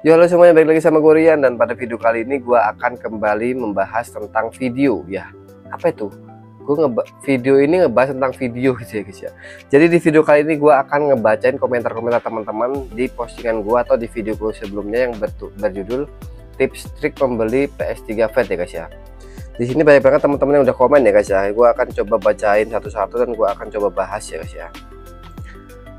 Yo, halo semuanya, balik lagi sama gue Rian, dan pada video kali ini gue akan kembali membahas tentang video ya. Apa itu? Video ini ngebahas tentang video gitu ya guys ya. Jadi di video kali ini gue akan ngebacain komentar-komentar teman-teman di postingan gue atau di video gue sebelumnya yang berjudul tips trik membeli PS3 Fat ya guys ya. Di sini banyak banget teman-teman yang udah komen ya guys ya. Gue akan coba bacain satu-satu dan gue akan coba bahas ya guys ya.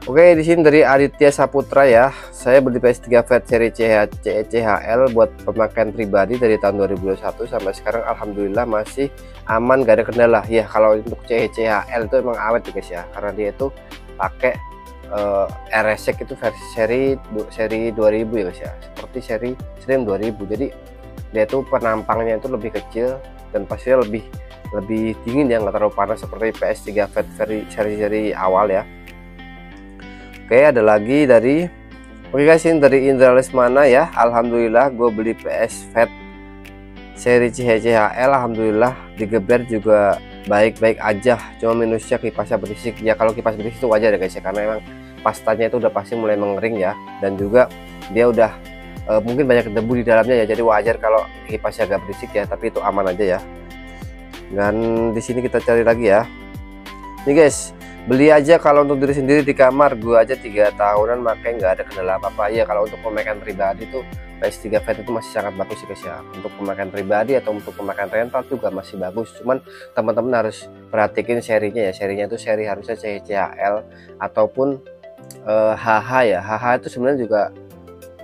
Oke, di sini dari Aditya Saputra ya. Saya beli PS3 Fat seri CHL buat pemakaian pribadi dari tahun 2021 sampai sekarang alhamdulillah masih aman, gak ada kendala. Ya, kalau untuk CHL itu emang awet ya guys ya, karena dia itu pakai RSX itu versi seri 2000 ya guys ya. Seperti seri Slim 2000. Jadi dia tuh penampangnya itu lebih kecil dan pastinya lebih dingin ya, nggak terlalu panas seperti PS3 Fat seri awal ya. Oke, ada lagi dari dari Indra Lesmana ya. Alhamdulillah gue beli PS Fat seri CHL, alhamdulillah digeber juga baik-baik aja, cuma minusnya kipasnya berisik ya. Kalau kipas berisik itu wajar ya guys ya, karena emang pastanya itu udah pasti mulai mengering ya, dan juga dia udah mungkin banyak debu di dalamnya ya, jadi wajar kalau kipasnya agak berisik ya, tapi itu aman aja ya. Dan di sini kita cari lagi ya. Nih guys, beli aja kalau untuk diri sendiri di kamar. Gue aja 3 tahunan makanya nggak ada kendala apa-apa ya. Kalau untuk pemakaian pribadi tuh PS3 Fat itu masih sangat bagus ya guys ya. Untuk pemakaian pribadi atau untuk pemakaian rental juga masih bagus, cuman teman-teman harus perhatiin serinya ya. Serinya itu seri harusnya CHL ataupun HH ya. HH itu sebenarnya juga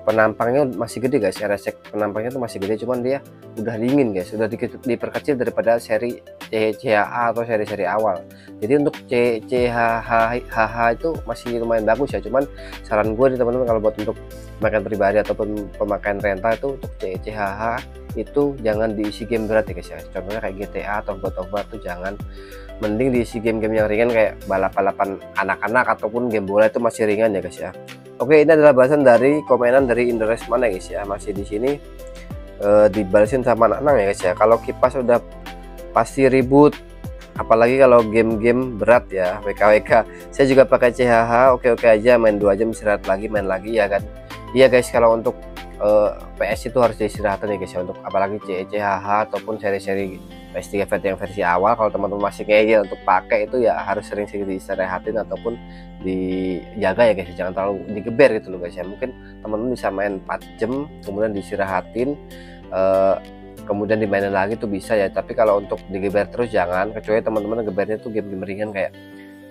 penampangnya masih gede guys, RSX penampangnya itu masih gede, cuman dia udah dingin guys, udah diperkecil daripada seri CHA atau seri-seri awal. Jadi untuk CHH itu masih lumayan bagus ya, cuman saran gue nih teman-teman, kalau buat untuk pemakaian pribadi ataupun pemakaian rental itu untuk CHH itu jangan diisi game berat ya guys ya. Contohnya kayak GTA atau God of War tuh jangan, mending diisi game-game yang ringan kayak balap-balapan anak-anak ataupun game bola, itu masih ringan ya guys ya. Oke, ini adalah bahasan dari komenan dari Indra Lesmana guys ya. Masih di sini dibalesin sama anak-anak ya guys ya. Kalau kipas udah pasti ribut, apalagi kalau game-game berat ya, WKWK. Saya juga pakai CHH, oke-oke aja, main 2 jam istirahat lagi, main lagi ya kan. Iya guys, kalau untuk PS itu harus diistirahatin ya guys ya, untuk apalagi CHH ataupun seri-seri PS3 Fat yang versi awal. Kalau teman-teman masih ngeyel untuk pakai itu ya harus sering-sering diistirahatin ataupun dijaga ya guys, jangan terlalu digeber gitu loh guys ya. Mungkin teman-teman bisa main 4 jam kemudian diistirahatin, kemudian dimainin lagi tuh bisa ya. Tapi kalau untuk digeber terus jangan, kecuali teman-teman gebernya tuh game-game ringan kayak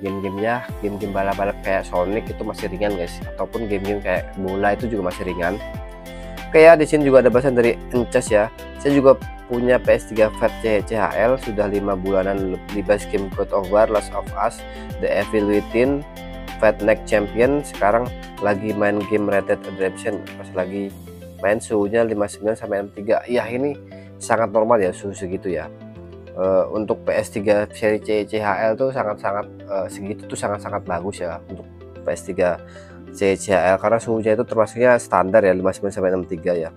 game-game balap-balap kayak Sonic, itu masih ringan guys, ataupun game-game kayak bola itu juga masih ringan. Oke ya, di sini juga ada bahasan dari Encas ya. Saya juga punya PS3 Fat CHL sudah 5 bulanan di base game God of War, Last of Us, The Evil Within, Fat Neck Champion. Sekarang lagi main game Red Dead Redemption, pas lagi main suhunya 59 sampai 63. Ya ini sangat normal ya suhu segitu ya. Untuk PS3 seri CHL tuh sangat-sangat segitu tuh sangat-sangat bagus ya untuk PS3 CHL, karena suhunya itu termasuknya standar ya 59 sampai 63 ya.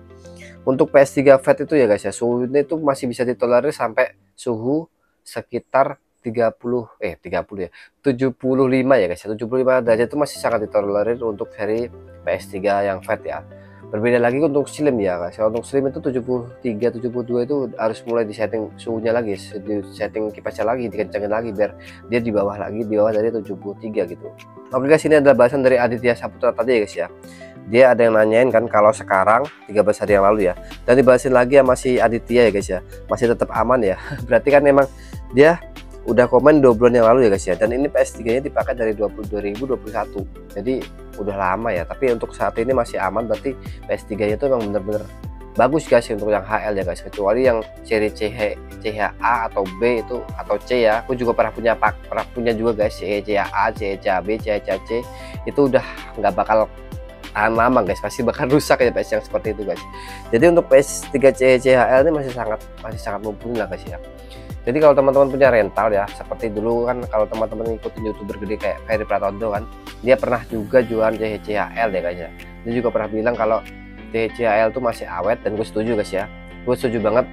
Untuk PS3 Fat itu ya guys ya, suhunya itu masih bisa ditolerir sampai suhu sekitar 75 ya 75 ya guys ya. 75 derajat itu masih sangat ditolerir untuk seri PS3 yang Fat ya. Berbeda lagi untuk Slim ya guys. Kalau untuk Slim itu 73 72 itu harus mulai disetting suhunya lagi, disetting kipasnya lagi, dikencangin lagi biar dia di bawah dari 73 gitu. Oke guys, ini adalah bahasan dari Aditya Saputra tadi ya guys ya. Dia ada yang nanyain kan kalau sekarang 13 hari yang lalu ya, dan dibahasin lagi ya masih Aditya ya guys ya, masih tetap aman ya. Berarti kan memang dia udah komen 2 bulan yang lalu ya guys ya, dan ini PS3 nya dipakai dari 2021, jadi udah lama ya. Tapi untuk saat ini masih aman, berarti PS3 nya itu memang bener-bener bagus guys untuk yang HL ya guys. Kecuali yang seri CHA atau B itu atau C ya, aku juga pernah punya juga guys, CHA, CHB, CHC, itu udah nggak bakal tahan lama guys, pasti bakal rusak ya PS yang seperti itu guys. Jadi untuk PS3 CHL ini masih sangat mumpuni lah guys ya. Jadi kalau teman-teman punya rental ya, seperti dulu kan kalau teman-teman ngikutin YouTuber gede kayak Ferry Pratondo kan, dia pernah juga jualan CHL ya guys ya. Dia juga pernah bilang kalau CHL tuh masih awet, dan gue setuju guys ya. Gue setuju banget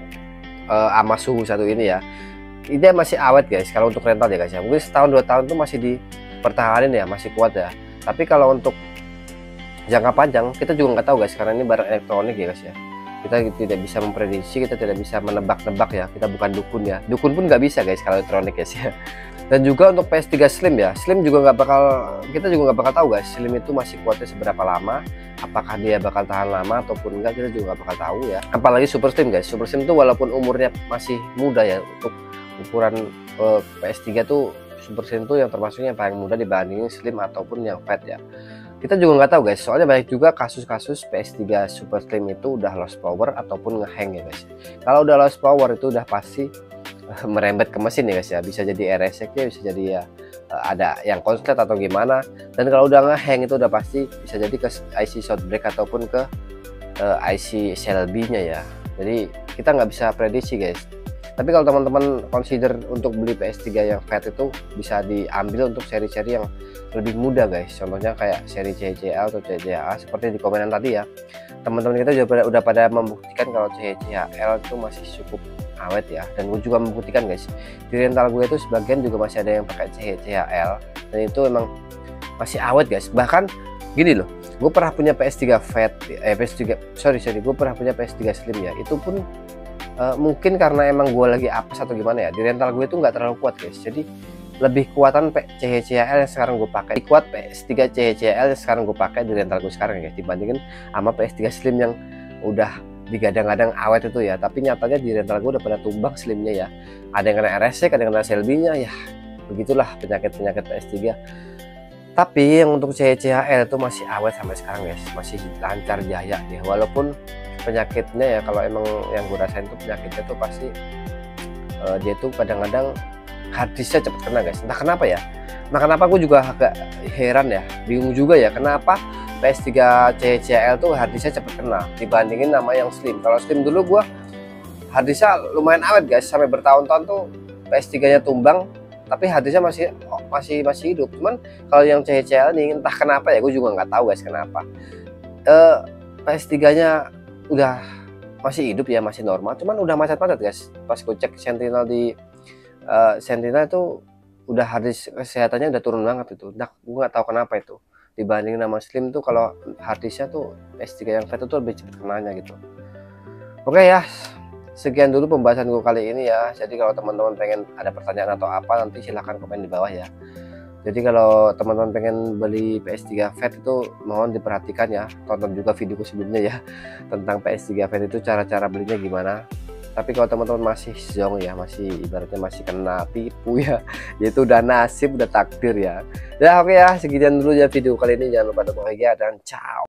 sama suhu satu ini ya. Ini masih awet guys kalau untuk rental ya guys ya. Mungkin setahun 2 tahun tuh masih dipertahanin ya, masih kuat ya. Tapi kalau untuk jangka panjang kita juga nggak tahu guys, karena ini barang elektronik ya guys ya. Kita tidak bisa memprediksi, kita tidak bisa menebak-nebak ya. Kita bukan dukun ya. Dukun pun nggak bisa guys kalau elektronik guys ya. Dan juga untuk PS3 Slim ya, Slim juga kita juga nggak bakal tahu guys, Slim itu masih kuatnya seberapa lama, apakah dia bakal tahan lama ataupun enggak, kita juga nggak bakal tahu ya. Apalagi Super Slim guys, Super Slim itu walaupun umurnya masih muda ya, untuk ukuran PS3 tuh Super Slim tuh yang termasuknya yang paling muda dibandingin Slim ataupun yang Fat ya. Kita juga nggak tahu guys, soalnya banyak juga kasus-kasus PS3 Super Slim itu udah lost power ataupun ngehang ya guys. Kalau udah lost power itu udah pasti merembet ke mesin ya guys ya, bisa jadi RSX nya, bisa jadi ya ada yang konslet atau gimana. Dan kalau udah ngehang itu udah pasti bisa jadi ke IC shortbreak ataupun ke IC Shelby nya ya. Jadi kita nggak bisa prediksi guys. Tapi kalau teman-teman consider untuk beli PS3 yang Fat itu bisa diambil untuk seri-seri yang lebih muda guys, contohnya kayak seri CHCL atau CHCA seperti di komenan tadi ya. Teman-teman kita juga udah pada membuktikan kalau CHCL itu masih cukup awet ya, dan gue juga membuktikan guys, di rental gue itu sebagian juga masih ada yang pakai CHCL dan itu emang masih awet guys. Bahkan gini loh, gue pernah punya PS3 Fat, gue pernah punya PS3 Slim ya, itu pun mungkin karena emang gue lagi apes atau gimana ya, di rental gue itu nggak terlalu kuat guys. Jadi lebih kuatan CHCL yang sekarang gue pakai, kuat PS3 CHCL yang sekarang gue pakai di rental gue sekarang guys, dibandingin sama PS3 Slim yang udah digadang-gadang awet itu ya. Tapi nyatanya di rental gue udah pada tumbang Slimnya ya, ada yang kena RSX, ada yang kena Shelby nya ya, begitulah penyakit-penyakit PS3. Tapi yang untuk CHCL itu masih awet sampai sekarang guys, masih lancar jaya ya. Walaupun penyakitnya ya, kalau emang yang gue rasain tuh penyakitnya tuh pasti dia tuh kadang-kadang harddisknya cepet kena guys, entah kenapa ya. Nah kenapa gue juga agak heran ya, bingung juga ya, kenapa PS3 CHCL tuh harddisknya cepet kena dibandingin nama yang Slim. Kalau Slim dulu gue harddisknya lumayan awet guys, sampai bertahun-tahun tuh PS3 nya tumbang tapi harddisknya masih hidup. Cuman kalau yang CHCL ini entah kenapa ya, gue juga nggak tahu guys kenapa PS3 nya udah masih hidup ya, masih normal, cuman udah macet-macet guys. Pas gue cek Sentinel di Sentinel itu udah harddisk kesehatannya udah turun banget itu. Nah gue nggak tahu kenapa itu, dibanding nama Slim tuh kalau harddisknya tuh PS3 yang Fat itu lebih cepet kenanya gitu. Oke ya, sekian dulu pembahasan gue kali ini ya. Jadi kalau teman-teman pengen ada pertanyaan atau apa, nanti silahkan komen di bawah ya. Jadi kalau teman-teman pengen beli PS3 Fat itu mohon diperhatikan ya, tonton juga videoku sebelumnya ya tentang PS3 Fat itu cara-cara belinya gimana. Tapi kalau teman-teman masih zong ya, masih ibaratnya masih kena tipu ya, yaitu udah nasib, udah takdir ya. Ya oke ya, sekian dulu ya video kali ini, jangan lupa untuk bahagia dan ciao.